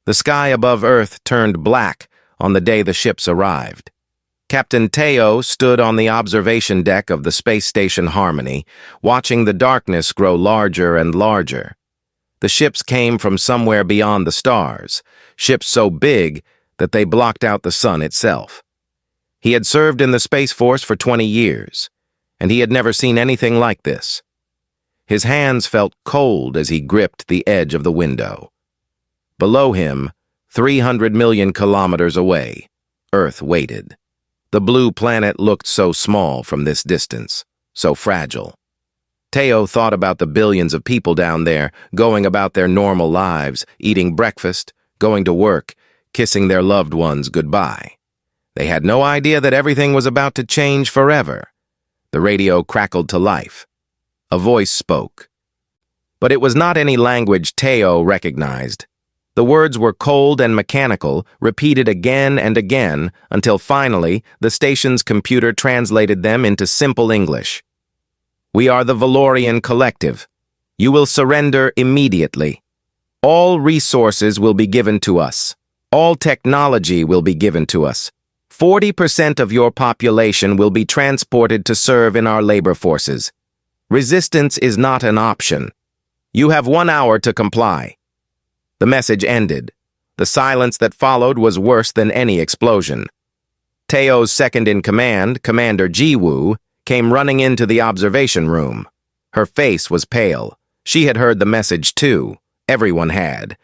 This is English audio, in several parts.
The sky above Earth turned black on the day the ships arrived. Captain Teo stood on the observation deck of the space station Harmony, watching the darkness grow larger and larger. The ships came from somewhere beyond the stars, ships so big that they blocked out the sun itself. He had served in the Space Force for 20 years, and he had never seen anything like this. His hands felt cold as he gripped the edge of the window. Below him, 300 million kilometers away, Earth waited. The blue planet looked so small from this distance, so fragile. Teo thought about the billions of people down there, going about their normal lives, eating breakfast, going to work, kissing their loved ones goodbye. They had no idea that everything was about to change forever. The radio crackled to life. A voice spoke. But it was not any language Teo recognized. The words were cold and mechanical, repeated again and again, until finally the station's computer translated them into simple English. "We are the Valorian Collective. You will surrender immediately. All resources will be given to us. All technology will be given to us. 40% of your population will be transported to serve in our labor forces. Resistance is not an option. You have 1 hour to comply." The message ended. The silence that followed was worse than any explosion. Teo's second-in-command, Commander Jiwoo, came running into the observation room. Her face was pale. She had heard the message too. Everyone had.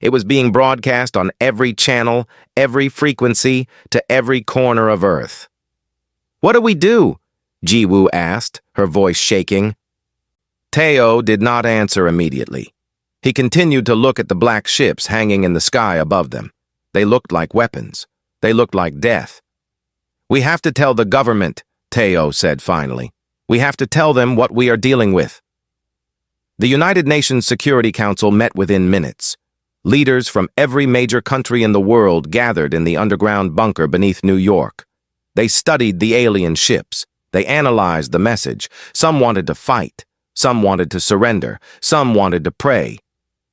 It was being broadcast on every channel, every frequency, to every corner of Earth. "What do we do?" Jiwoo asked, her voice shaking. Teo did not answer immediately. He continued to look at the black ships hanging in the sky above them. They looked like weapons. They looked like death. "We have to tell the government," Teo said finally. "We have to tell them what we are dealing with." The United Nations Security Council met within minutes. Leaders from every major country in the world gathered in the underground bunker beneath New York. They studied the alien ships. They analyzed the message. Some wanted to fight. Some wanted to surrender. Some wanted to pray.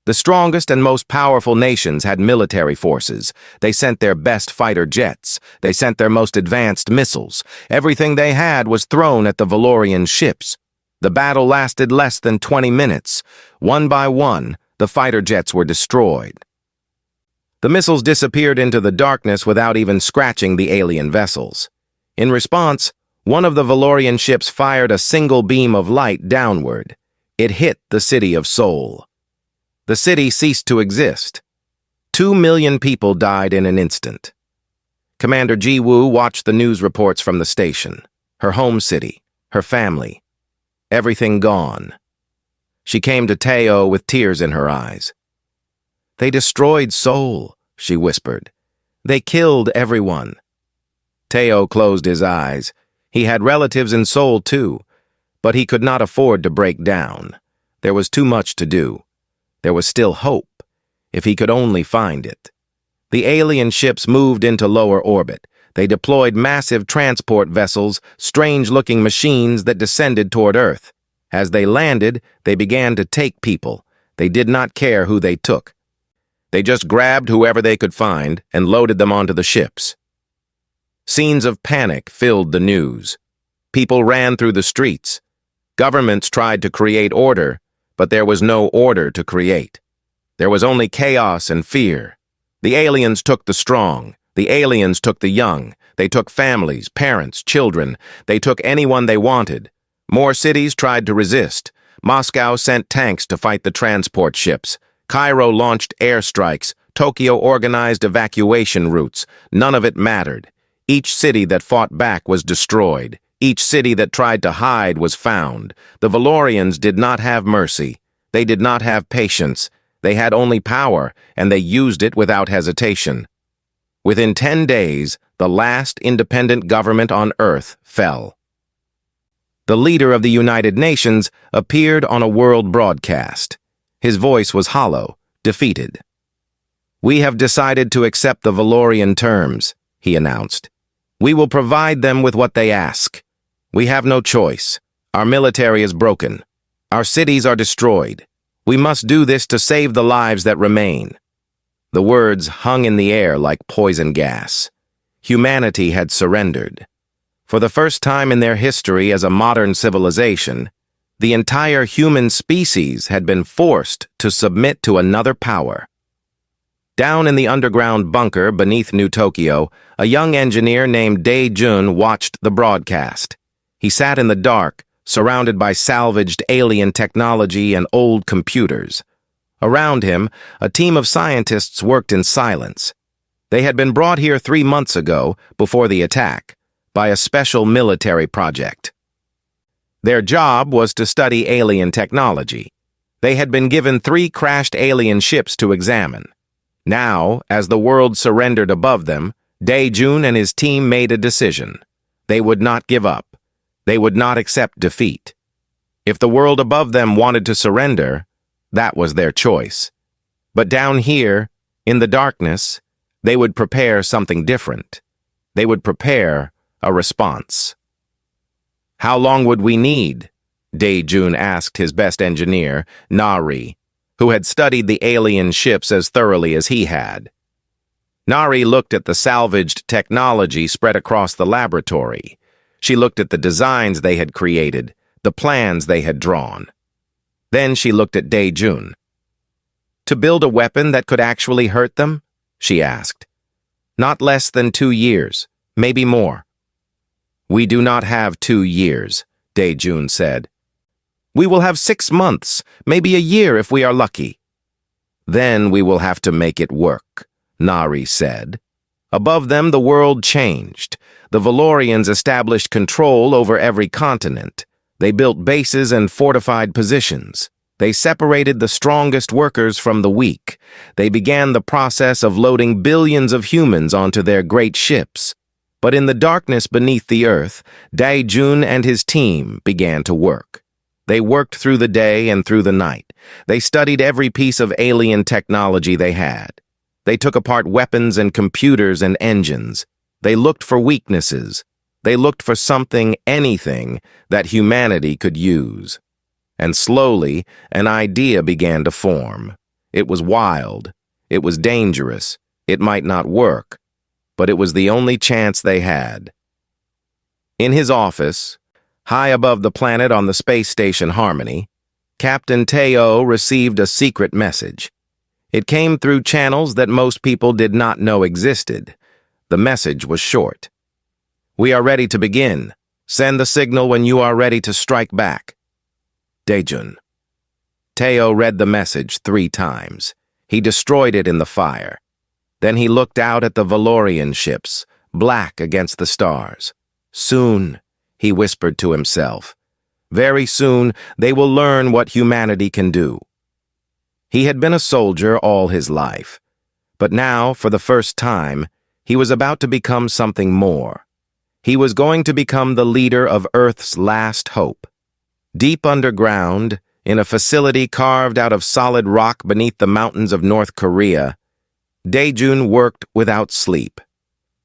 The strongest and most powerful nations had military forces. They sent their best fighter jets. They sent their most advanced missiles. Everything they had was thrown at the Valorian ships. The battle lasted less than 20 minutes. One by one, the fighter jets were destroyed. The missiles disappeared into the darkness without even scratching the alien vessels. In response, one of the Valorian ships fired a single beam of light downward. It hit the city of Seoul. The city ceased to exist. 2 million people died in an instant. Commander Jiwoo watched the news reports from the station. Her home city, her family. Everything gone. She came to Teo with tears in her eyes. "They destroyed Seoul," she whispered. "They killed everyone." Teo closed his eyes. He had relatives in Seoul too, but he could not afford to break down. There was too much to do. There was still hope, if he could only find it. The alien ships moved into lower orbit. They deployed massive transport vessels, strange-looking machines that descended toward Earth. As they landed, they began to take people. They did not care who they took. They just grabbed whoever they could find and loaded them onto the ships. Scenes of panic filled the news. People ran through the streets. Governments tried to create order, but there was no order to create. There was only chaos and fear. The aliens took the strong. The aliens took the young. They took families, parents, children. They took anyone they wanted. More cities tried to resist. Moscow sent tanks to fight the transport ships. Cairo launched airstrikes. Tokyo organized evacuation routes. None of it mattered. Each city that fought back was destroyed. Each city that tried to hide was found. The Valorians did not have mercy. They did not have patience. They had only power, and they used it without hesitation. Within 10 days, the last independent government on Earth fell. The leader of the United Nations appeared on a world broadcast. His voice was hollow, defeated. "We have decided to accept the Valorian terms," he announced. "We will provide them with what they ask. We have no choice. Our military is broken. Our cities are destroyed. We must do this to save the lives that remain." The words hung in the air like poison gas. Humanity had surrendered. For the first time in their history as a modern civilization, the entire human species had been forced to submit to another power. Down in the underground bunker beneath New Tokyo, a young engineer named Dae-jun watched the broadcast. He sat in the dark, surrounded by salvaged alien technology and old computers. Around him, a team of scientists worked in silence. They had been brought here 3 months ago, before the attack, by a special military project. Their job was to study alien technology. They had been given 3 crashed alien ships to examine. Now, as the world surrendered above them, Dae-jun and his team made a decision. They would not give up. They would not accept defeat. If the world above them wanted to surrender, that was their choice. But down here, in the darkness, they would prepare something different. They would prepare a response. "How long would we need?" Dae-jun asked his best engineer, Nari, who had studied the alien ships as thoroughly as he had. Nari looked at the salvaged technology spread across the laboratory. She looked at the designs they had created, the plans they had drawn. Then she looked at Dae-jun. "To build a weapon that could actually hurt them?" she asked. "Not less than 2 years, maybe more." "We do not have 2 years," Dae-jun said. "We will have 6 months, maybe a year if we are lucky." "Then we will have to make it work," Nari said. Above them, the world changed. The Valorians established control over every continent. They built bases and fortified positions. They separated the strongest workers from the weak. They began the process of loading billions of humans onto their great ships. But in the darkness beneath the earth, Dae-jun and his team began to work. They worked through the day and through the night. They studied every piece of alien technology they had. They took apart weapons and computers and engines. They looked for weaknesses. They looked for something, anything, that humanity could use. And slowly, an idea began to form. It was wild. It was dangerous. It might not work. But it was the only chance they had. In his office, high above the planet on the space station Harmony, Captain Teo received a secret message. It came through channels that most people did not know existed. The message was short. "We are ready to begin. Send the signal when you are ready to strike back. Dae-jun." Teo read the message 3 times. He destroyed it in the fire. Then he looked out at the Valorian ships, black against the stars. "Soon," he whispered to himself. "Very soon, they will learn what humanity can do." He had been a soldier all his life. But now, for the first time, he was about to become something more. He was going to become the leader of Earth's last hope. Deep underground, in a facility carved out of solid rock beneath the mountains of North Korea, Dae-jun worked without sleep.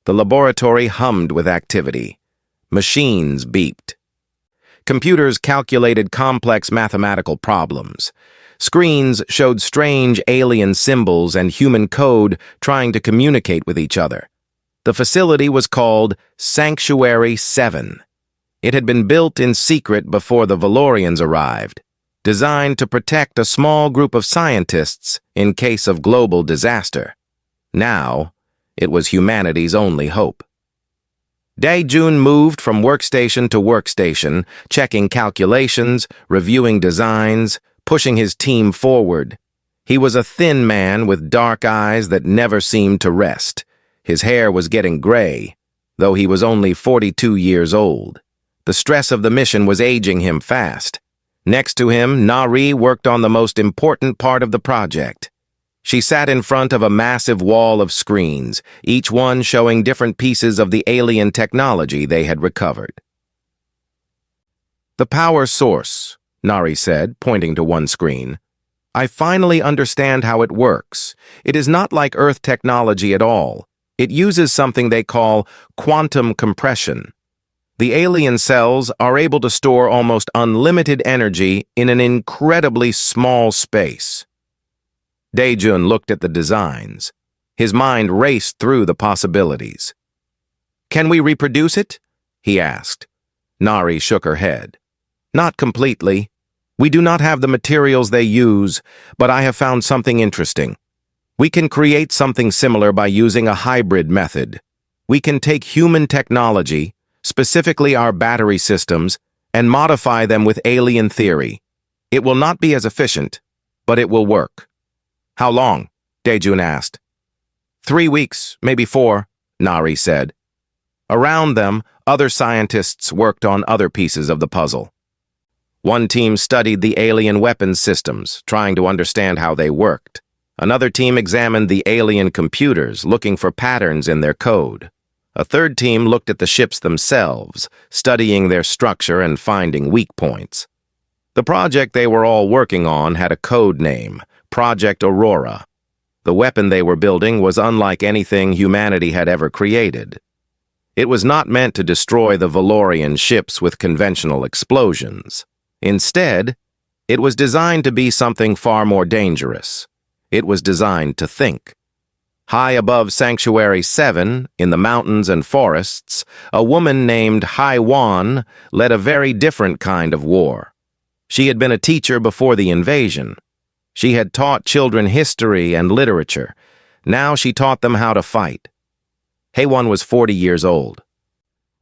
The laboratory hummed with activity. Machines beeped. Computers calculated complex mathematical problems. Screens showed strange alien symbols and human code trying to communicate with each other. The facility was called Sanctuary 7. It had been built in secret before the Valorians arrived, designed to protect a small group of scientists in case of global disaster. Now, it was humanity's only hope. Dae-jun moved from workstation to workstation, checking calculations, reviewing designs, pushing his team forward. He was a thin man with dark eyes that never seemed to rest. His hair was getting gray, though he was only 42 years old. The stress of the mission was aging him fast. Next to him, Nari worked on the most important part of the project. She sat in front of a massive wall of screens, each one showing different pieces of the alien technology they had recovered. "The power source," Nari said, pointing to one screen. "I finally understand how it works. It is not like Earth technology at all. It uses something they call quantum compression. The alien cells are able to store almost unlimited energy in an incredibly small space." Daejun looked at the designs. His mind raced through the possibilities. "Can we reproduce it?" he asked. Nari shook her head. "Not completely. We do not have the materials they use, but I have found something interesting. We can create something similar by using a hybrid method. We can take human technology, specifically our battery systems, and modify them with alien theory. It will not be as efficient, but it will work." "How long?" Daejun asked. 3 weeks, maybe 4, Nari said. Around them, other scientists worked on other pieces of the puzzle. One team studied the alien weapons systems, trying to understand how they worked. Another team examined the alien computers, looking for patterns in their code. A third team looked at the ships themselves, studying their structure and finding weak points. The project they were all working on had a code name, Project Aurora. The weapon they were building was unlike anything humanity had ever created. It was not meant to destroy the Valorian ships with conventional explosions. Instead, it was designed to be something far more dangerous. It was designed to think. High above Sanctuary 7, in the mountains and forests, a woman named HFY led a very different kind of war. She had been a teacher before the invasion. She had taught children history and literature. Now she taught them how to fight. HFY was 40 years old,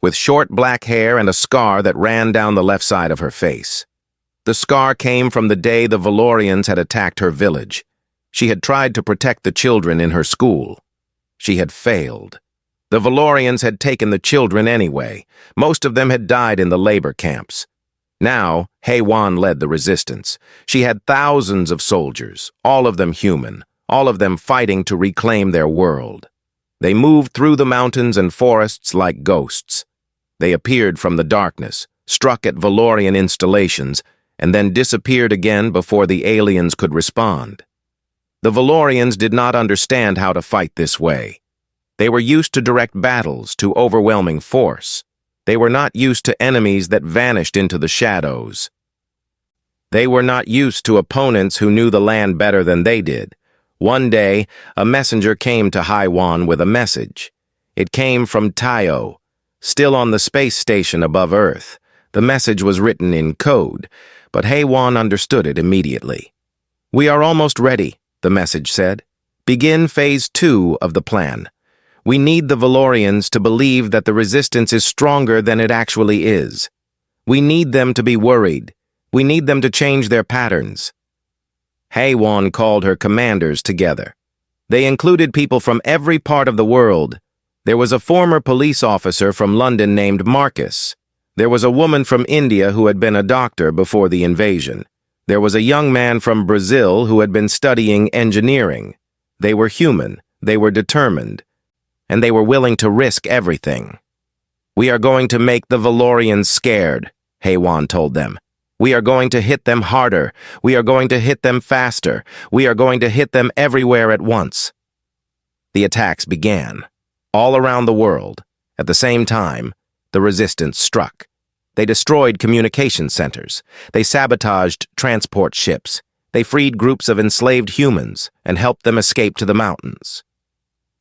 with short black hair and a scar that ran down the left side of her face. The scar came from the day the Valorians had attacked her village. She had tried to protect the children in her school. She had failed. The Valorians had taken the children anyway. Most of them had died in the labor camps. Now, HFY led the resistance. She had thousands of soldiers, all of them human, all of them fighting to reclaim their world. They moved through the mountains and forests like ghosts. They appeared from the darkness, struck at Valorian installations, and then disappeared again before the aliens could respond. The Valorians did not understand how to fight this way. They were used to direct battles, to overwhelming force. They were not used to enemies that vanished into the shadows. They were not used to opponents who knew the land better than they did. One day, a messenger came to HFY with a message. It came from Tayo, still on the space station above Earth. The message was written in code, but HFY understood it immediately. "We are almost ready," the message said. "Begin Phase 2 of the plan. We need the Valorians to believe that the resistance is stronger than it actually is. We need them to be worried. We need them to change their patterns." HFY called her commanders together. They included people from every part of the world. There was a former police officer from London named Marcus. There was a woman from India who had been a doctor before the invasion. There was a young man from Brazil who had been studying engineering. They were human, they were determined, and they were willing to risk everything. "We are going to make the Valorians scared," HFY told them. "We are going to hit them harder. We are going to hit them faster. We are going to hit them everywhere at once." The attacks began. All around the world, at the same time, the resistance struck. They destroyed communication centers. They sabotaged transport ships. They freed groups of enslaved humans and helped them escape to the mountains.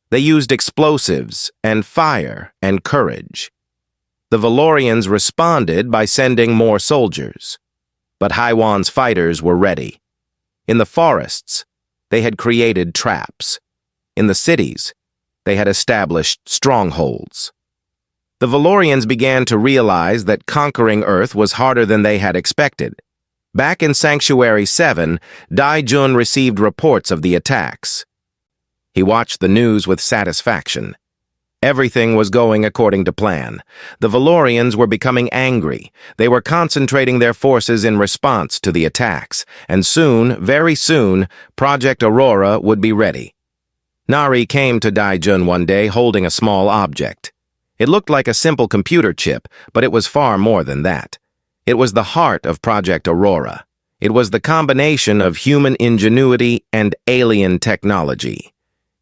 They used explosives and fire and courage. The Valorians responded by sending more soldiers. But HFY's fighters were ready. In the forests, they had created traps. In the cities, they had established strongholds. The Valorians began to realize that conquering Earth was harder than they had expected. Back in Sanctuary 7, Daejun received reports of the attacks. He watched the news with satisfaction. Everything was going according to plan. The Valorians were becoming angry. They were concentrating their forces in response to the attacks, and soon, very soon, Project Aurora would be ready. Nari came to Daejun one day holding a small object. It looked like a simple computer chip, but it was far more than that. It was the heart of Project Aurora. It was the combination of human ingenuity and alien technology.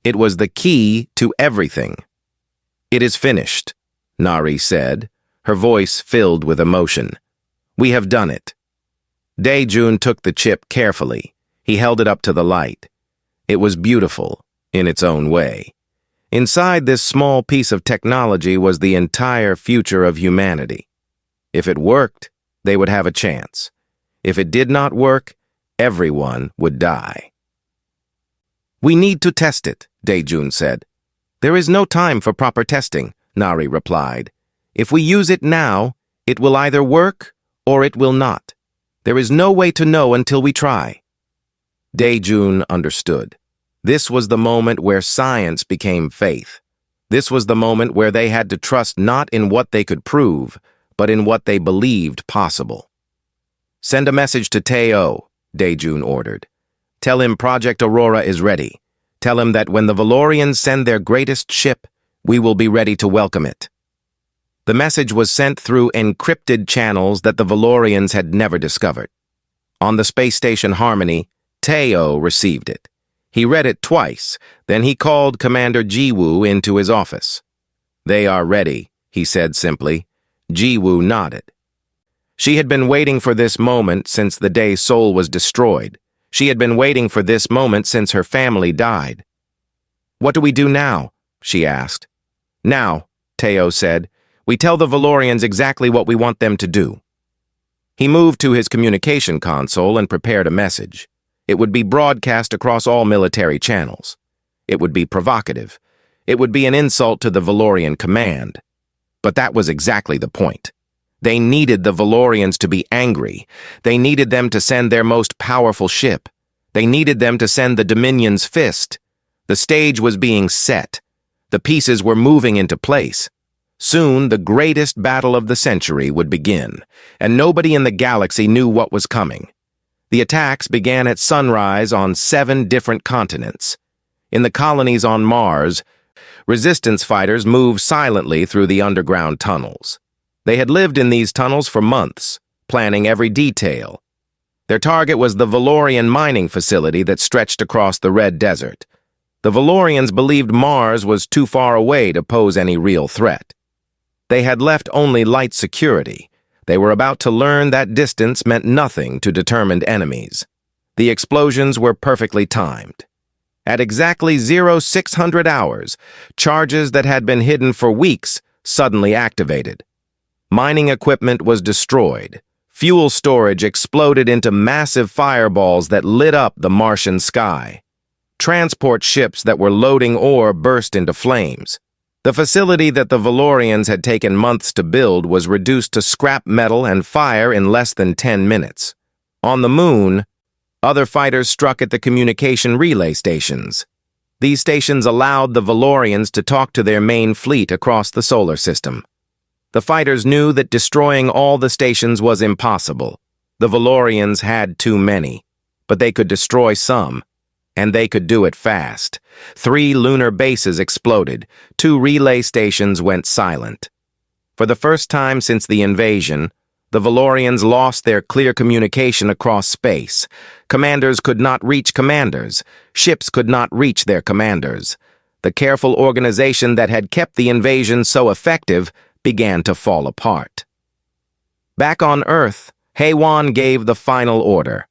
It was the key to everything. "It is finished," Nari said, her voice filled with emotion. "We have done it." Daejun took the chip carefully. He held it up to the light. It was beautiful, in its own way. Inside this small piece of technology was the entire future of humanity. If it worked, they would have a chance. If it did not work, everyone would die. "We need to test it," Daejun said. "There is no time for proper testing," Nari replied. "If we use it now, it will either work or it will not. There is no way to know until we try." Daejun understood. This was the moment where science became faith. This was the moment where they had to trust not in what they could prove, but in what they believed possible. "Send a message to Teo," Daejun ordered. "Tell him Project Aurora is ready. Tell him that when the Valorians send their greatest ship, we will be ready to welcome it." The message was sent through encrypted channels that the Valorians had never discovered. On the space station Harmony, Teo received it. He read it twice, then he called Commander Jiwoo into his office. "They are ready," he said simply. Jiwoo nodded. She had been waiting for this moment since the day Seoul was destroyed. She had been waiting for this moment since her family died. "What do we do now?" she asked. "Now," Teo said, "we tell the Valorians exactly what we want them to do." He moved to his communication console and prepared a message. It would be broadcast across all military channels. It would be provocative. It would be an insult to the Valorian command. But that was exactly the point. They needed the Valorians to be angry. They needed them to send their most powerful ship. They needed them to send the Dominion's fist. The stage was being set. The pieces were moving into place. Soon, the greatest battle of the century would begin, and nobody in the galaxy knew what was coming. The attacks began at sunrise on 7 different continents. In the colonies on Mars, resistance fighters moved silently through the underground tunnels. They had lived in these tunnels for months, planning every detail. Their target was the Valorian mining facility that stretched across the Red Desert. The Valorians believed Mars was too far away to pose any real threat. They had left only light security. They were about to learn that distance meant nothing to determined enemies. The explosions were perfectly timed. At exactly 0600 hours, charges that had been hidden for weeks suddenly activated. Mining equipment was destroyed. Fuel storage exploded into massive fireballs that lit up the Martian sky. Transport ships that were loading ore burst into flames. The facility that the Valorians had taken months to build was reduced to scrap metal and fire in less than 10 minutes. On the moon, other fighters struck at the communication relay stations. These stations allowed the Valorians to talk to their main fleet across the solar system. The fighters knew that destroying all the stations was impossible. The Valorians had too many, but they could destroy some. And they could do it fast. 3 lunar bases exploded. 2 relay stations went silent. For the first time since the invasion, the Valorians lost their clear communication across space. Commanders could not reach commanders. Ships could not reach their commanders. The careful organization that had kept the invasion so effective began to fall apart. Back on Earth, Haewon gave the final order.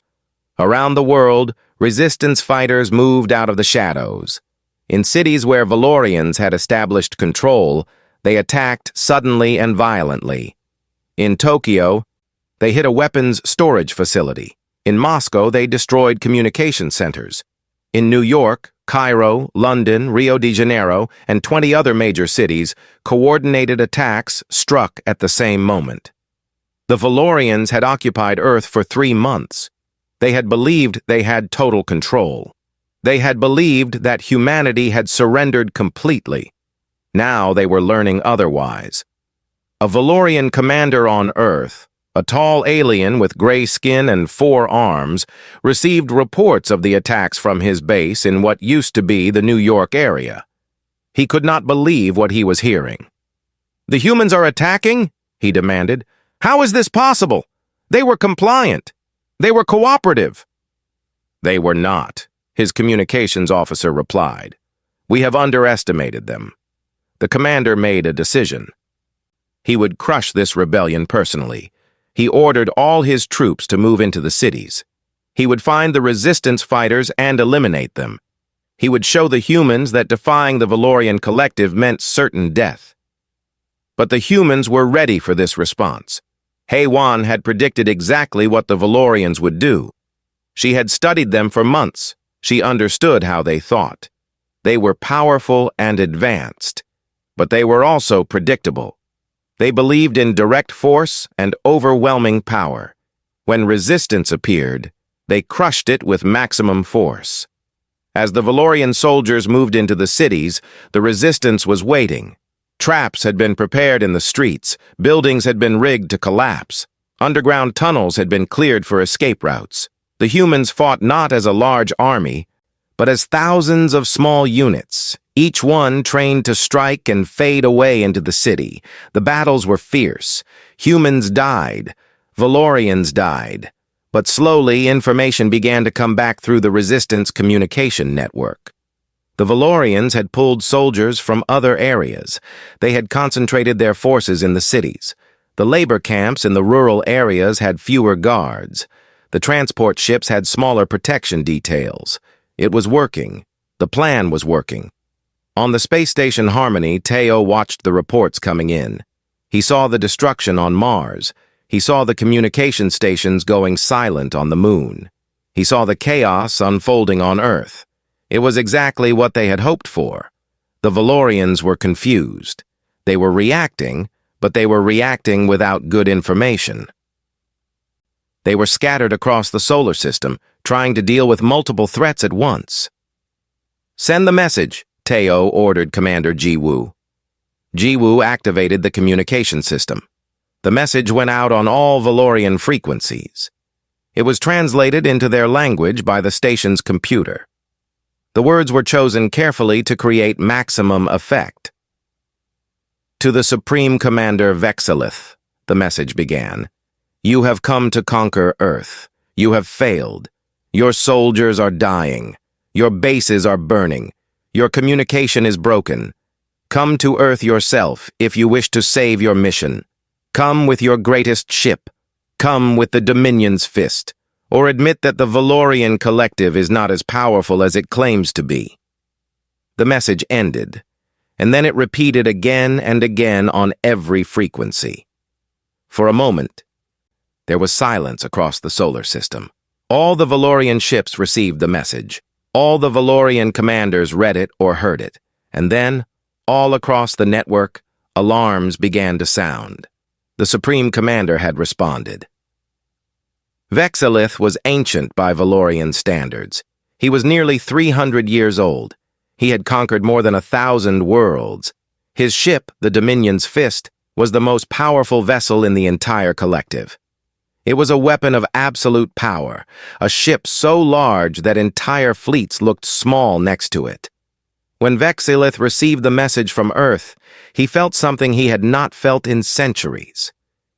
Around the world, resistance fighters moved out of the shadows. In cities where Valorians had established control, they attacked suddenly and violently. In Tokyo, they hit a weapons storage facility. In Moscow, they destroyed communication centers. In New York, Cairo, London, Rio de Janeiro, and 20 other major cities, coordinated attacks struck at the same moment. The Valorians had occupied Earth for 3 months. They had believed they had total control. They had believed that humanity had surrendered completely. Now they were learning otherwise. A Valorian commander on Earth, a tall alien with gray skin and 4 arms, received reports of the attacks from his base in what used to be the New York area. He could not believe what he was hearing. "The humans are attacking?" he demanded. "How is this possible? They were compliant. They were cooperative." "They were not," his communications officer replied. "We have underestimated them." The commander made a decision. He would crush this rebellion personally. He ordered all his troops to move into the cities. He would find the resistance fighters and eliminate them. He would show the humans that defying the Valorian collective meant certain death. But the humans were ready for this response. HFY had predicted exactly what the Valorians would do. She had studied them for months. She understood how they thought. They were powerful and advanced, but they were also predictable. They believed in direct force and overwhelming power. When resistance appeared, they crushed it with maximum force. As the Valorian soldiers moved into the cities, the resistance was waiting. Traps had been prepared in the streets, buildings had been rigged to collapse, underground tunnels had been cleared for escape routes. The humans fought not as a large army, but as thousands of small units, each one trained to strike and fade away into the city. The battles were fierce. Humans died. Valorians died. But slowly, information began to come back through the Resistance communication network. The Valorians had pulled soldiers from other areas. They had concentrated their forces in the cities. The labor camps in the rural areas had fewer guards. The transport ships had smaller protection details. It was working. The plan was working. On the space station Harmony, Teo watched the reports coming in. He saw the destruction on Mars. He saw the communication stations going silent on the moon. He saw the chaos unfolding on Earth. It was exactly what they had hoped for. The Valorians were confused. They were reacting, but they were reacting without good information. They were scattered across the solar system, trying to deal with multiple threats at once. "Send the message," Teo ordered Commander Jiwoo. Jiwoo activated the communication system. The message went out on all Valorian frequencies. It was translated into their language by the station's computer. The words were chosen carefully to create maximum effect. "To the Supreme Commander Vexilith," the message began. "You have come to conquer Earth. You have failed. Your soldiers are dying. Your bases are burning. Your communication is broken. Come to Earth yourself if you wish to save your mission. Come with your greatest ship. Come with the Dominion's fist. Or admit that the Valorian collective is not as powerful as it claims to be." The message ended, and then it repeated again and again on every frequency. For a moment, there was silence across the solar system. All the Valorian ships received the message. All the Valorian commanders read it or heard it. And then, all across the network, alarms began to sound. The Supreme Commander had responded. Vexilith was ancient by Valorian standards. He was nearly 300 years old. He had conquered more than 1,000 worlds. His ship, the Dominion's Fist, was the most powerful vessel in the entire collective. It was a weapon of absolute power, a ship so large that entire fleets looked small next to it. When Vexilith received the message from Earth, he felt something he had not felt in centuries.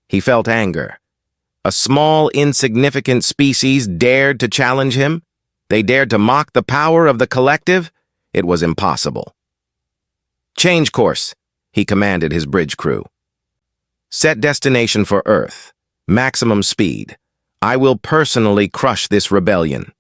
He felt anger. A small, insignificant species dared to challenge him? They dared to mock the power of the collective? It was impossible. "Change course," he commanded his bridge crew. "Set destination for Earth. Maximum speed. I will personally crush this rebellion."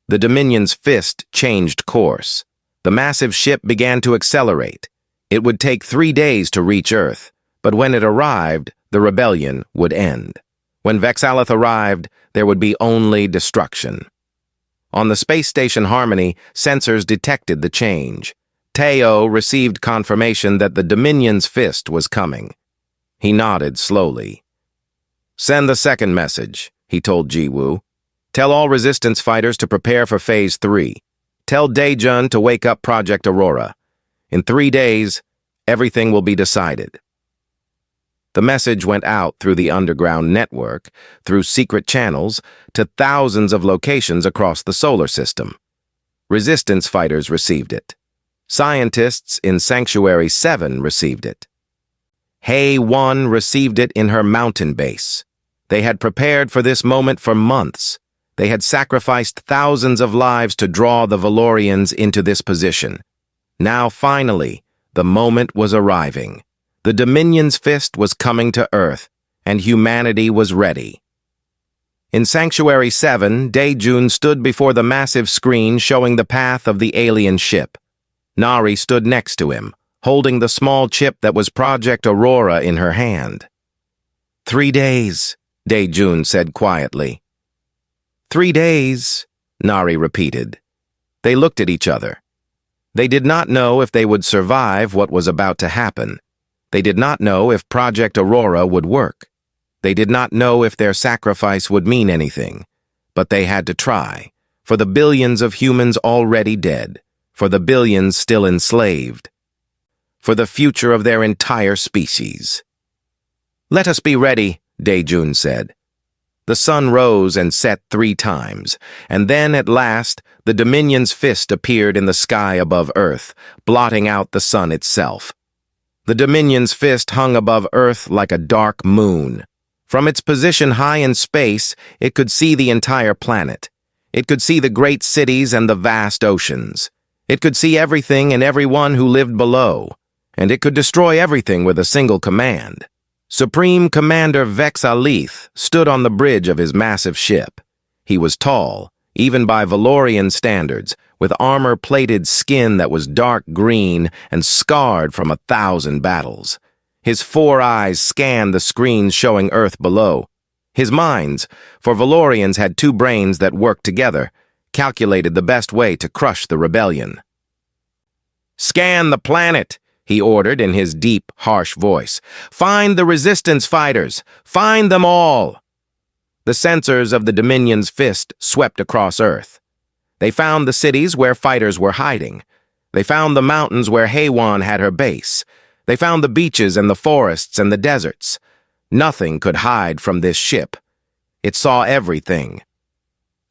The Dominion's Fist changed course. The massive ship began to accelerate. It would take 3 days to reach Earth, but when it arrived, the rebellion would end. When Vexilith arrived, there would be only destruction. On the space station Harmony, sensors detected the change. Teo received confirmation that the Dominion's Fist was coming. He nodded slowly. "Send the second message," he told Jiwoo. "Tell all Resistance fighters to prepare for Phase 3. Tell Daejun to wake up Project Aurora. In 3 days, everything will be decided." The message went out through the underground network, through secret channels, to thousands of locations across the solar system. Resistance fighters received it. Scientists in Sanctuary 7 received it. HFY received it in her mountain base. They had prepared for this moment for months. They had sacrificed thousands of lives to draw the Valorians into this position. Now, finally, the moment was arriving. The Dominion's Fist was coming to Earth, and humanity was ready. In Sanctuary 7, Daejun stood before the massive screen showing the path of the alien ship. Nari stood next to him, holding the small chip that was Project Aurora in her hand. 3 days, Daejun said quietly. 3 days, Nari repeated. They looked at each other. They did not know if they would survive what was about to happen. They did not know if Project Aurora would work. They did not know if their sacrifice would mean anything. But they had to try, for the billions of humans already dead, for the billions still enslaved, for the future of their entire species. Let us be ready, Daejun said. The sun rose and set 3 times, and then, at last, the Dominion's fist appeared in the sky above Earth, blotting out the sun itself. The Dominion's fist hung above Earth like a dark moon. From its position high in space, it could see the entire planet. It could see the great cities and the vast oceans. It could see everything and everyone who lived below, and it could destroy everything with a single command. Supreme Commander Vex Alith stood on the bridge of his massive ship. He was tall, even by Valorian standards, with armor-plated skin that was dark green and scarred from 1,000 battles. His 4 eyes scanned the screens showing Earth below. His minds, for Valorians had 2 brains that worked together, calculated the best way to crush the rebellion. "Scan the planet," he ordered in his deep, harsh voice. "Find the resistance fighters! Find them all!" The sensors of the Dominion's fist swept across Earth. They found the cities where fighters were hiding. They found the mountains where Haywan had her base. They found the beaches and the forests and the deserts. Nothing could hide from this ship. It saw everything.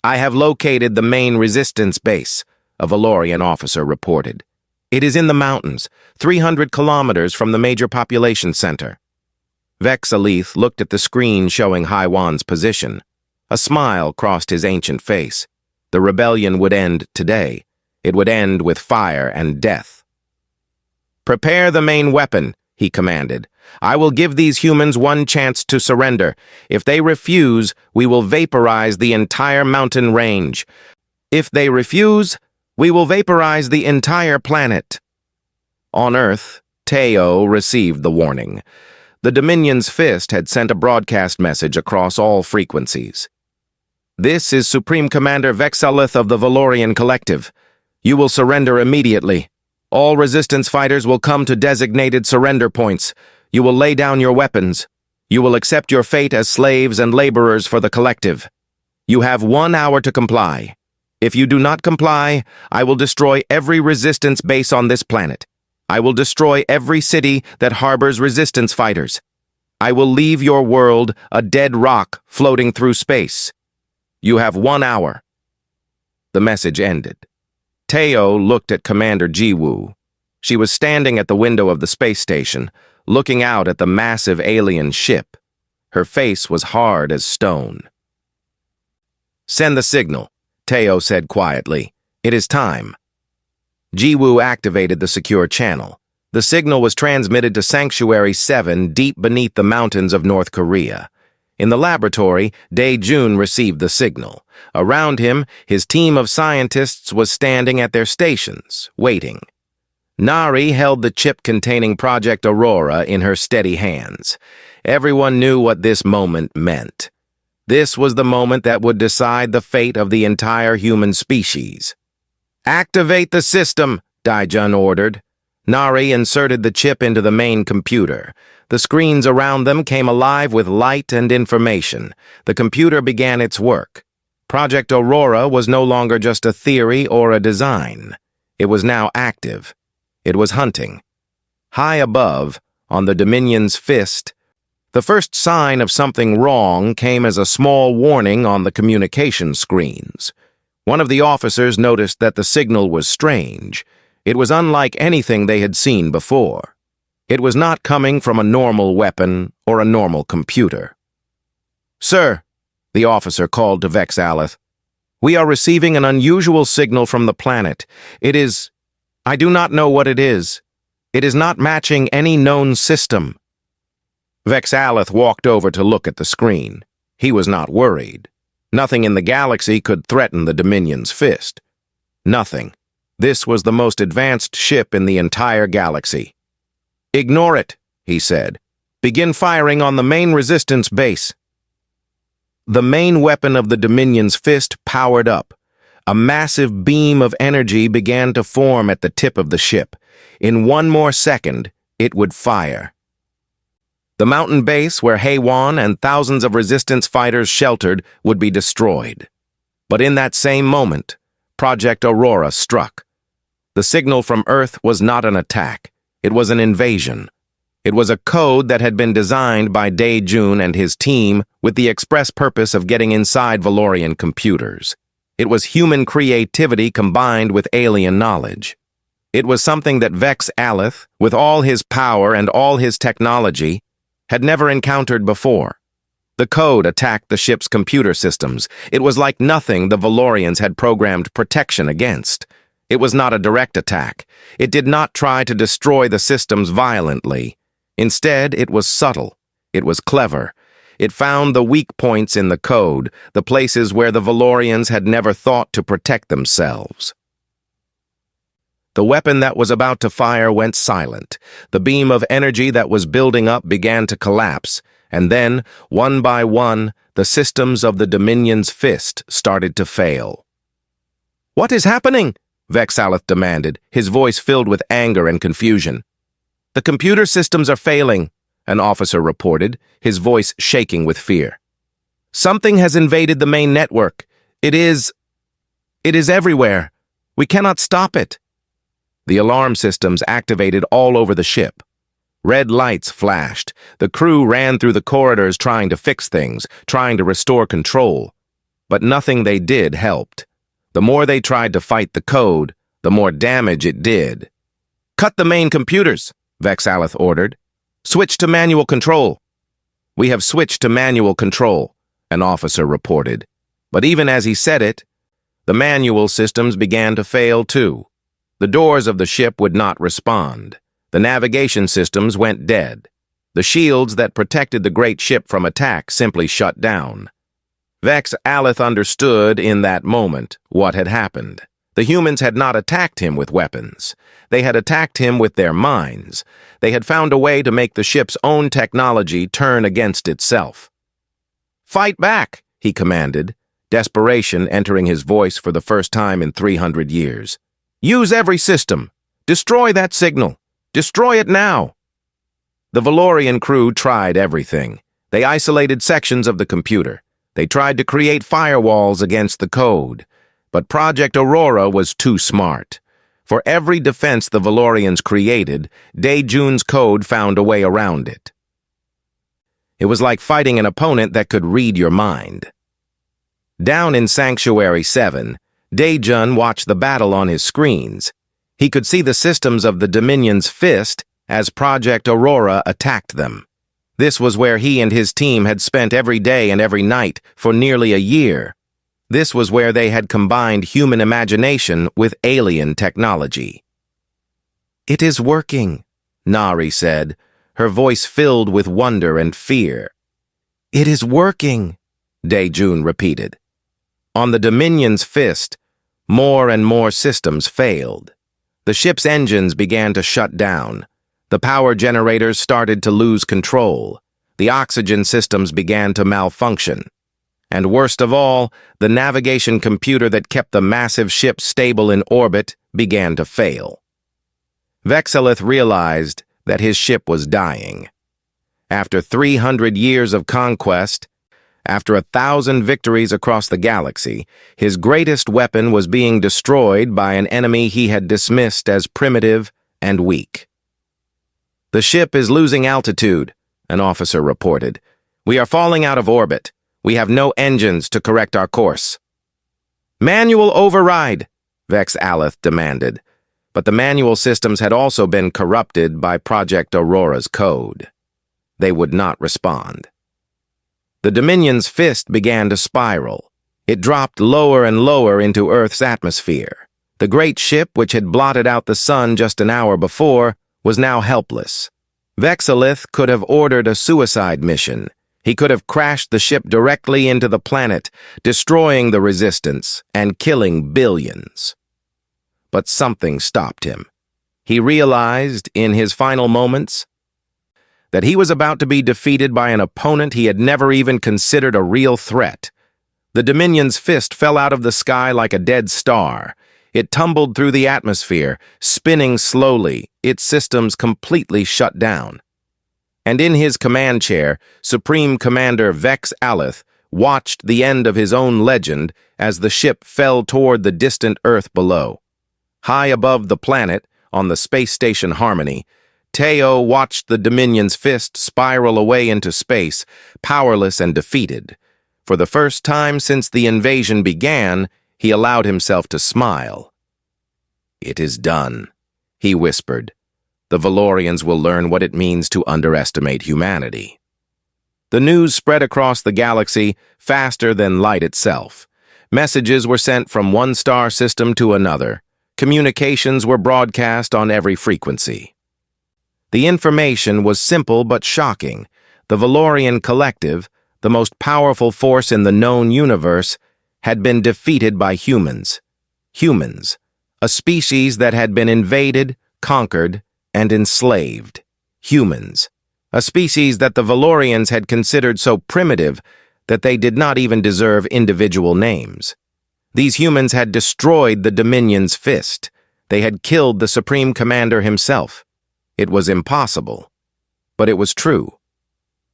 "I have located the main resistance base," a Valorian officer reported. "It is in the mountains, 300 kilometers from the major population center." Vex Alith looked at the screen showing Haywan's position. A smile crossed his ancient face. The rebellion would end today. It would end with fire and death. "Prepare the main weapon," he commanded. "I will give these humans 1 chance to surrender. If they refuse, we will vaporize the entire mountain range. If they refuse, we will vaporize the entire planet." On Earth, Teo received the warning. The Dominion's fist had sent a broadcast message across all frequencies. "This is Supreme Commander Vex Alith of the Valorian Collective. You will surrender immediately. All resistance fighters will come to designated surrender points. You will lay down your weapons. You will accept your fate as slaves and laborers for the Collective. You have 1 hour to comply. If you do not comply, I will destroy every resistance base on this planet. I will destroy every city that harbors resistance fighters. I will leave your world a dead rock floating through space. You have 1 hour. The message ended. Teo looked at Commander Jiwoo. She was standing at the window of the space station, looking out at the massive alien ship. Her face was hard as stone. "Send the signal," Teo said quietly. "It is time." Jiwoo activated the secure channel. The signal was transmitted to Sanctuary 7 deep beneath the mountains of North Korea. In the laboratory, Daejun received the signal. Around him, his team of scientists was standing at their stations, waiting. Nari held the chip containing Project Aurora in her steady hands. Everyone knew what this moment meant. This was the moment that would decide the fate of the entire human species. "Activate the system," Daejun ordered. Nari inserted the chip into the main computer. The screens around them came alive with light and information. The computer began its work. Project Aurora was no longer just a theory or a design. It was now active. It was hunting. High above, on the Dominion's fist, the first sign of something wrong came as a small warning on the communication screens. One of the officers noticed that the signal was strange. It was unlike anything they had seen before. It was not coming from a normal weapon or a normal computer. "Sir," the officer called to Vex Alith, "we are receiving an unusual signal from the planet. I do not know what it is. It is not matching any known system." Vex Alith walked over to look at the screen. He was not worried. Nothing in the galaxy could threaten the Dominion's fist. Nothing. This was the most advanced ship in the entire galaxy. "Ignore it," he said. "Begin firing on the main resistance base." The main weapon of the Dominion's fist powered up. A massive beam of energy began to form at the tip of the ship. In one more second, it would fire. The mountain base where Haywan and thousands of resistance fighters sheltered would be destroyed. But in that same moment, Project Aurora struck. The signal from Earth was not an attack. It was an invasion. It was a code that had been designed by Dae-Jun and his team with the express purpose of getting inside Valorian computers. It was human creativity combined with alien knowledge. It was something that Vex Aleth, with all his power and all his technology, had never encountered before. The code attacked the ship's computer systems. It was like nothing the Valorians had programmed protection against. It was not a direct attack. It did not try to destroy the systems violently. Instead, it was subtle. It was clever. It found the weak points in the code, the places where the Valorians had never thought to protect themselves. The weapon that was about to fire went silent. The beam of energy that was building up began to collapse, and then, one by one, the systems of the Dominion's fist started to fail. "What is happening?" Vex Aleth demanded, his voice filled with anger and confusion. "The computer systems are failing," an officer reported, his voice shaking with fear. "Something has invaded the main network. It is everywhere. We cannot stop it." The alarm systems activated all over the ship. Red lights flashed. The crew ran through the corridors trying to fix things, trying to restore control. But nothing they did helped. The more they tried to fight the code, the more damage it did. "Cut the main computers," Vex Aleth ordered. "Switch to manual control." "We have switched to manual control," an officer reported. But even as he said it, the manual systems began to fail too. The doors of the ship would not respond. The navigation systems went dead. The shields that protected the great ship from attack simply shut down. Vex Aleth understood in that moment what had happened. The humans had not attacked him with weapons. They had attacked him with their minds. They had found a way to make the ship's own technology turn against itself. "Fight back," he commanded, desperation entering his voice for the first time in 300 years. "Use every system. Destroy that signal. Destroy it now." The Valorian crew tried everything. They isolated sections of the computer. They tried to create firewalls against the code. But Project Aurora was too smart. For every defense the Valorians created, Dae-Jun's code found a way around it. It was like fighting an opponent that could read your mind. Down in Sanctuary 7, Dae-Jun watched the battle on his screens. He could see the systems of the Dominion's fist as Project Aurora attacked them. This was where he and his team had spent every day and every night for nearly a year. This was where they had combined human imagination with alien technology. "It is working," Nari said, her voice filled with wonder and fear. "It is working," Dae-Jun repeated. On the Dominion's fist, more and more systems failed. The ship's engines began to shut down. The power generators started to lose control. The oxygen systems began to malfunction. And worst of all, the navigation computer that kept the massive ship stable in orbit began to fail. Vex Aleth realized that his ship was dying. After 300 years of conquest, after 1,000 victories across the galaxy, his greatest weapon was being destroyed by an enemy he had dismissed as primitive and weak. "The ship is losing altitude," an officer reported. "We are falling out of orbit. We have no engines to correct our course." "Manual override," Vex Aleth demanded. But the manual systems had also been corrupted by Project Aurora's code. They would not respond. The Dominion's fist began to spiral. It dropped lower and lower into Earth's atmosphere. The great ship, which had blotted out the sun just an hour before, was now helpless. Vex Aleth could have ordered a suicide mission. He could have crashed the ship directly into the planet, destroying the resistance and killing billions. But something stopped him. He realized, in his final moments, that he was about to be defeated by an opponent he had never even considered a real threat. The Dominion's fist fell out of the sky like a dead star. It tumbled through the atmosphere, spinning slowly, its systems completely shut down. And in his command chair, Supreme Commander Vex Alith watched the end of his own legend as the ship fell toward the distant Earth below. High above the planet, on the space station Harmony, Teo watched the Dominion's fist spiral away into space, powerless and defeated. For the first time since the invasion began, he allowed himself to smile. "It is done," he whispered. "The Valorians will learn what it means to underestimate humanity." The news spread across the galaxy faster than light itself. Messages were sent from one star system to another. Communications were broadcast on every frequency. The information was simple but shocking. The Valorian Collective, the most powerful force in the known universe, had been defeated by humans. Humans, a species that had been invaded, conquered, and enslaved. Humans, a species that the Valorians had considered so primitive that they did not even deserve individual names. These humans had destroyed the Dominion's fist. They had killed the Supreme Commander himself. It was impossible, but it was true.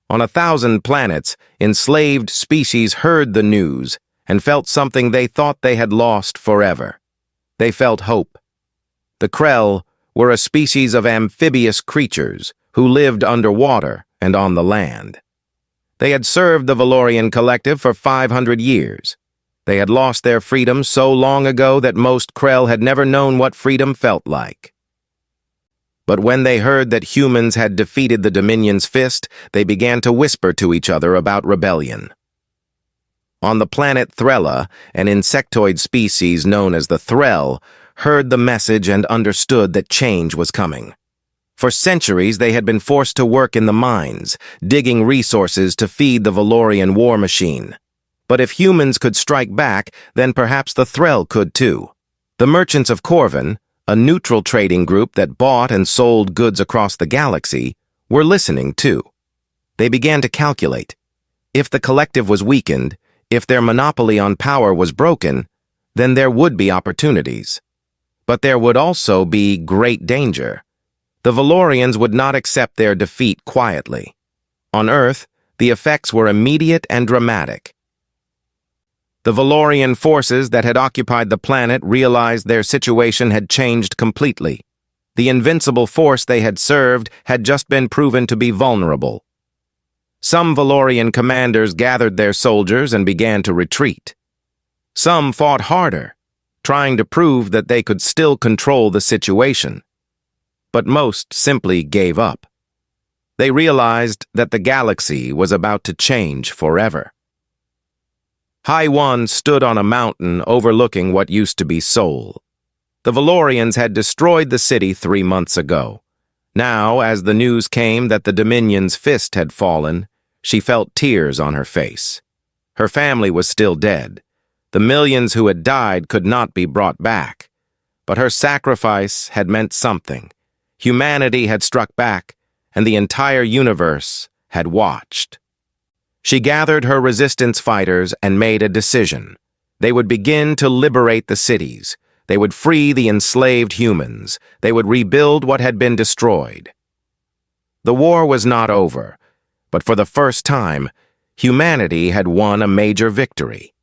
On 1,000 planets, enslaved species heard the news and felt something they thought they had lost forever. They felt hope. The Krell were a species of amphibious creatures who lived underwater and on the land. They had served the Valorian Collective for 500 years. They had lost their freedom so long ago that most Krell had never known what freedom felt like. But when they heard that humans had defeated the Dominion's fist, they began to whisper to each other about rebellion. On the planet Thrella, an insectoid species known as the Threll heard the message and understood that change was coming. For centuries, they had been forced to work in the mines, digging resources to feed the Valorian war machine. But if humans could strike back, then perhaps the Threll could too. The merchants of Corvin, a neutral trading group that bought and sold goods across the galaxy, were listening too. They began to calculate. If the collective was weakened, if their monopoly on power was broken, then there would be opportunities. But there would also be great danger. The Valorians would not accept their defeat quietly. On Earth, the effects were immediate and dramatic. The Valorian forces that had occupied the planet realized their situation had changed completely. The invincible force they had served had just been proven to be vulnerable. Some Valorian commanders gathered their soldiers and began to retreat. Some fought harder, trying to prove that they could still control the situation. But most simply gave up. They realized that the galaxy was about to change forever. High One stood on a mountain overlooking what used to be Seoul. The Valorians had destroyed the city 3 months ago. Now, as the news came that the Dominion's fist had fallen, she felt tears on her face. Her family was still dead. The millions who had died could not be brought back. But her sacrifice had meant something. Humanity had struck back, and the entire universe had watched. She gathered her resistance fighters and made a decision. They would begin to liberate the cities. They would free the enslaved humans. They would rebuild what had been destroyed. The war was not over, but for the first time, humanity had won a major victory.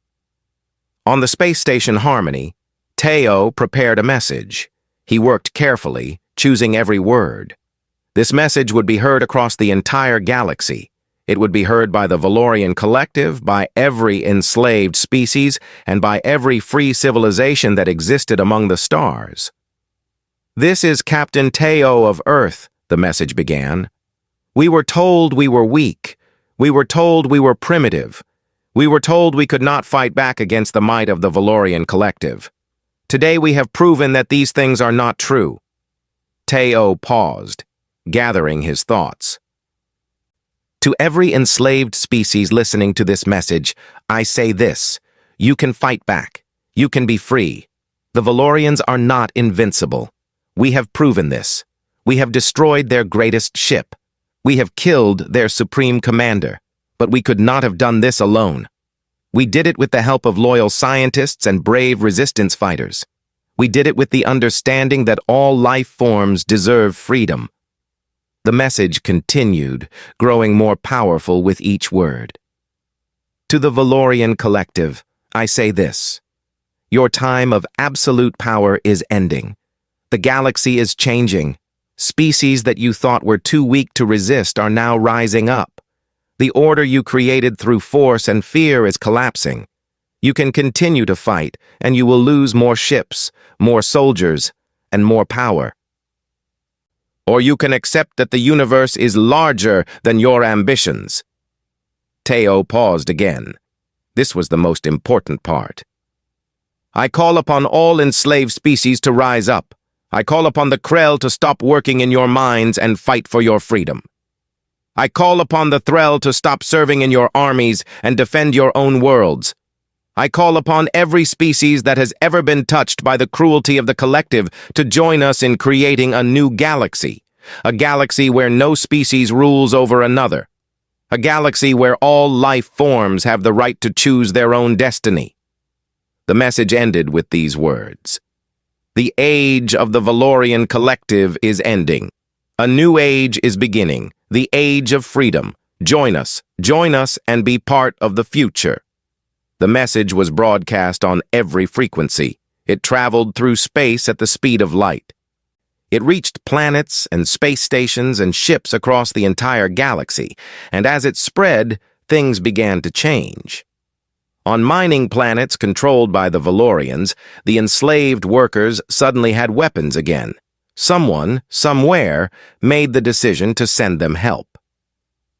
On the space station Harmony, Teo prepared a message. He worked carefully, choosing every word. This message would be heard across the entire galaxy. It would be heard by the Valorian Collective, by every enslaved species, and by every free civilization that existed among the stars. "This is Captain Teo of Earth," the message began. "We were told we were weak. We were told we were primitive. We were told we could not fight back against the might of the Valorian Collective. Today we have proven that these things are not true." Teo paused, gathering his thoughts. To every enslaved species listening to this message, I say this: you can fight back. You can be free. The Valorians are not invincible. We have proven this. We have destroyed their greatest ship. We have killed their supreme commander. But we could not have done this alone. We did it with the help of loyal scientists and brave resistance fighters. We did it with the understanding that all life forms deserve freedom. The message continued, growing more powerful with each word. To the Valorian collective, I say this: your time of absolute power is ending. The galaxy is changing. Species that you thought were too weak to resist are now rising up. The order you created through force and fear is collapsing. You can continue to fight, and you will lose more ships, more soldiers, and more power. Or you can accept that the universe is larger than your ambitions. Teo paused again. This was the most important part. I call upon all enslaved species to rise up. I call upon the Krell to stop working in your minds and fight for your freedom. I call upon the Threll to stop serving in your armies and defend your own worlds. I call upon every species that has ever been touched by the cruelty of the collective to join us in creating a new galaxy. A galaxy where no species rules over another. A galaxy where all life forms have the right to choose their own destiny. The message ended with these words: the age of the Valorian collective is ending. A new age is beginning, the age of freedom. Join us, and be part of the future. The message was broadcast on every frequency. It traveled through space at the speed of light. It reached planets and space stations and ships across the entire galaxy, and as it spread, things began to change. On mining planets controlled by the Valorians, the enslaved workers suddenly had weapons again. Someone, somewhere, made the decision to send them help.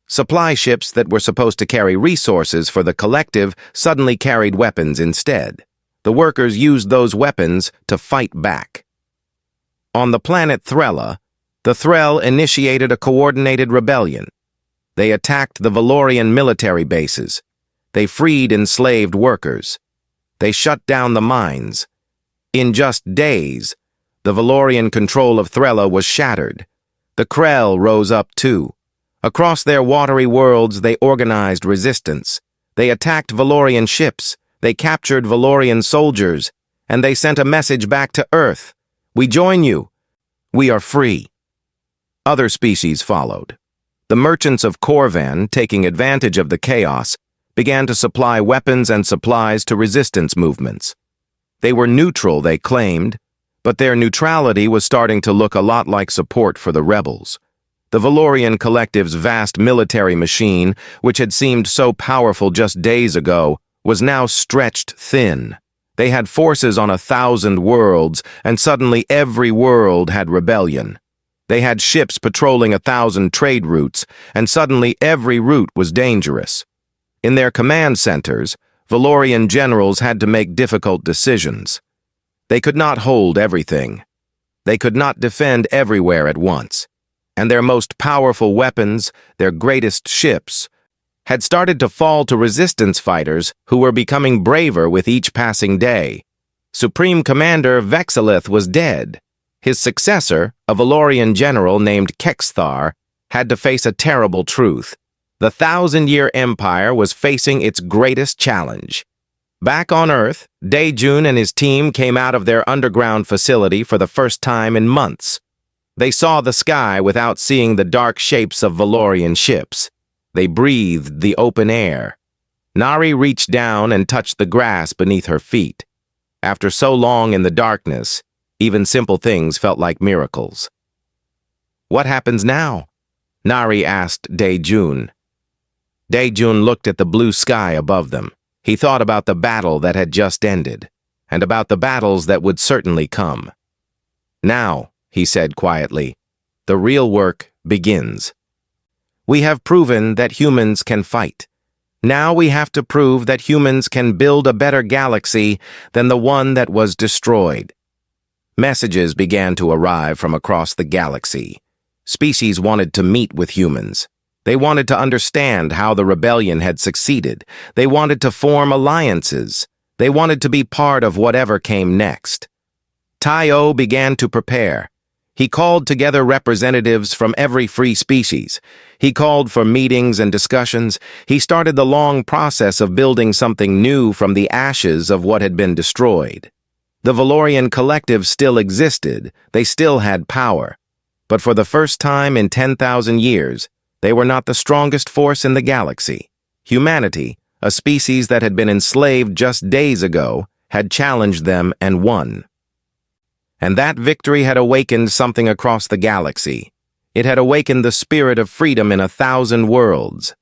Supply ships that were supposed to carry resources for the collective suddenly carried weapons instead. The workers used those weapons to fight back. On the planet Thrella, the Threll initiated a coordinated rebellion. They attacked the Valorian military bases. They freed enslaved workers. They shut down the mines. In just days, the Valorian control of Thrella was shattered. The Krell rose up too. Across their watery worlds, they organized resistance. They attacked Valorian ships. They captured Valorian soldiers. And they sent a message back to Earth. We join you. We are free. Other species followed. The merchants of Corvan, taking advantage of the chaos, began to supply weapons and supplies to resistance movements. They were neutral, they claimed, but their neutrality was starting to look a lot like support for the rebels. The Valorian collective's vast military machine, which had seemed so powerful just days ago, was now stretched thin. They had forces on 1,000 worlds, and suddenly every world had rebellion. They had ships patrolling 1,000 trade routes, and suddenly every route was dangerous. In their command centers, Valorian generals had to make difficult decisions. They could not hold everything. They could not defend everywhere at once. And their most powerful weapons, their greatest ships, had started to fall to resistance fighters who were becoming braver with each passing day. Supreme Commander Vexilith was dead. His successor, a Valorian general named Kexthar, had to face a terrible truth. The 1,000-year empire was facing its greatest challenge. Back on Earth, Daejun and his team came out of their underground facility for the first time in months. They saw the sky without seeing the dark shapes of Valorian ships. They breathed the open air. Nari reached down and touched the grass beneath her feet. After so long in the darkness, even simple things felt like miracles. What happens now? Nari asked Daejun. Daejun looked at the blue sky above them. He thought about the battle that had just ended, and about the battles that would certainly come. Now, he said quietly, the real work begins. We have proven that humans can fight. Now we have to prove that humans can build a better galaxy than the one that was destroyed. Messages began to arrive from across the galaxy. Species wanted to meet with humans. They wanted to understand how the rebellion had succeeded. They wanted to form alliances. They wanted to be part of whatever came next. Tai-O began to prepare. He called together representatives from every free species. He called for meetings and discussions. He started the long process of building something new from the ashes of what had been destroyed. The Valorian collective still existed. They still had power. But for the first time in 10,000 years, they were not the strongest force in the galaxy. Humanity, a species that had been enslaved just days ago, had challenged them and won. And that victory had awakened something across the galaxy. It had awakened the spirit of freedom in 1,000 worlds.